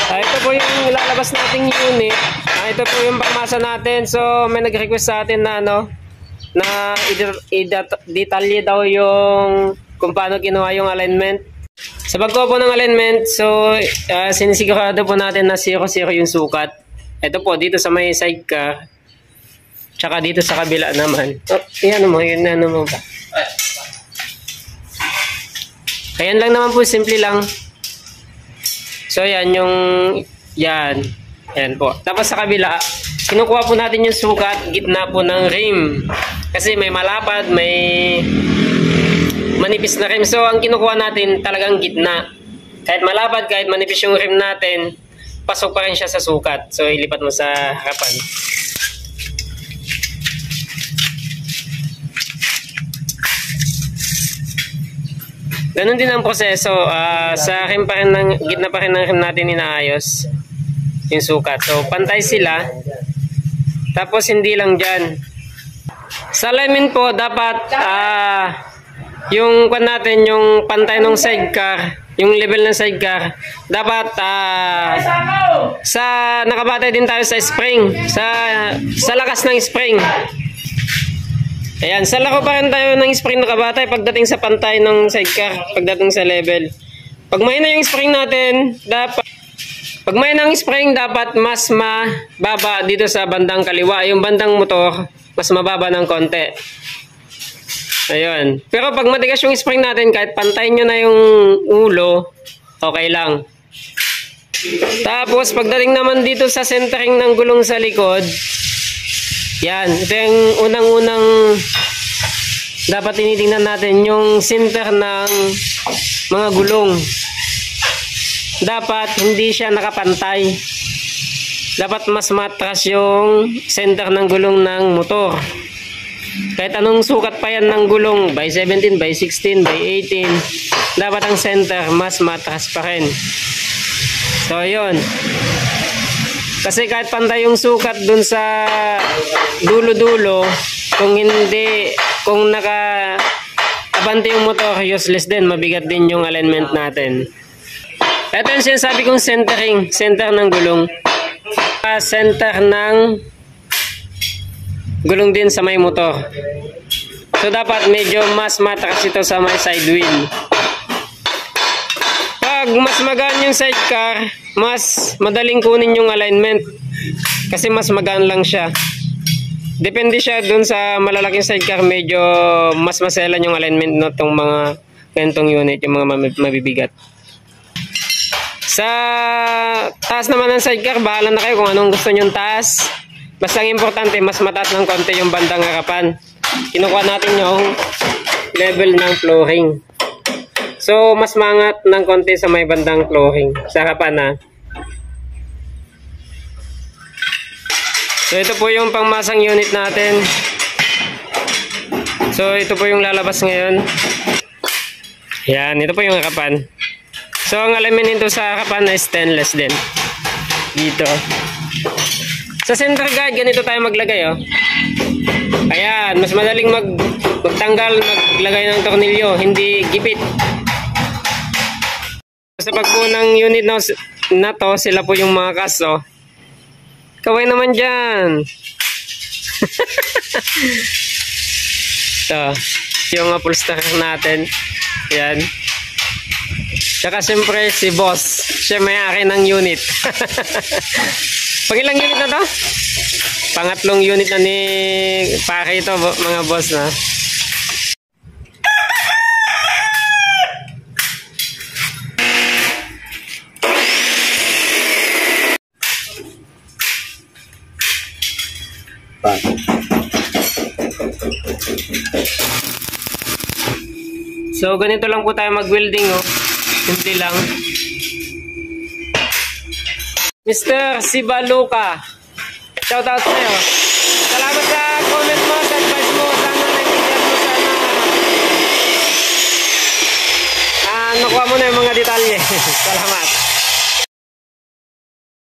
Ito po yung ilalabas nating unit. Ito po yung pangmasa natin. So may nag-request sa atin na i-detalye daw yung kung paano kinuha yung alignment. Sa pagkuha po ng alignment, so sinisigurado po natin na 0-0 yung sukat. Ito po dito sa may sidecar. Tsaka dito sa kabila naman. Yan mo ba? Ayan lang naman po, simple lang. So yan yan po. Tapos sa kabila, kinukuha po natin yung sukat, gitna po ng rim. Kasi may malapad, may manipis na rim. So ang kinukuha natin talagang gitna. Kahit malapad, kahit manipis yung rim natin, pasok pa rin siya sa sukat. So ilipat mo sa harapan. Ganun din ang proseso. Sa rim pa rin gitna pa rin ng rim natin inaayos yung sukat. So pantay sila. Tapos hindi lang dyan. Sa alignment po dapat yung natin, yung pantay ng sidecar, yung level ng sidecar, dapat nakabatay din tayo sa spring, sa lakas ng spring. Ayan, sa lako pa rin tayo ng spring nakabatay pagdating sa pantay ng sidecar, pagdating sa level. Pag mahina yung spring natin, dapat mas mababa dito sa bandang kaliwa. Yung bandang motor, mas mababa ng konti. Ayun. Pero pag matigas yung spring natin, kahit pantay nyo na yung ulo, okay lang. Tapos, pagdating naman dito sa centering ng gulong sa likod, yan, ito yung unang-unang dapat tinitingnan natin, yung center ng mga gulong. Dapat hindi siya nakapantay. Dapat mas matras yung center ng gulong ng motor. Kahit anong sukat pa yan ng gulong, by 17, by 16, by 18, dapat ang center mas matras pa rin. So, yun. Kasi kahit pantay yung sukat dun sa dulo-dulo, kung naka-abante yung motor, useless din, mabigat din yung alignment natin. Ito yung sinasabi kong centering, center ng gulong. Center ng gulong din sa may motor. So dapat medyo mas matras ito sa may side wheel. Pag mas magaan yung sidecar, mas madaling kunin yung alignment. Kasi mas magaan lang siya. Depende siya dun sa malalaking sidecar, medyo mas maselan yung alignment na itong mga ganitong unit, yung mga mabibigat. Sa taas naman ng sidecar, bahala na kayo kung anong gusto nyong taas. Basta ang importante, mas mataas ng konti yung bandang harapan. Kinukuha natin yung level ng flooring. So, mas mangat ng konti sa may bandang flooring. Sa harapan na. So, ito po yung pangmasang unit natin. So, ito po yung lalabas ngayon. Yan, ito po yung harapan. So, ang alignment nito sa harapan na stainless din. Dito. Sa center guide, ganito tayo maglagay, oh. Ayan, mas madaling magtanggal, maglagay ng tornilyo, hindi gipit. Sa pagbuo ng unit na to, sila po yung mga kaso. Kaway naman dyan. Ito, yung upholsterer natin. Ayan. Tsaka siyempre si boss, siya may-ari ng unit. Pangilang unit na to? Pangatlong unit na ni Paki ito, mga boss na. So ganito lang po tayo mag-welding, oh. Simple lang. Mr. Sibaluka, shoutout sa'yo. Salamat sa comment mo, sa advice mo. Sana naintindihan mo, sana nakuha mo na yung mga detalye. Salamat.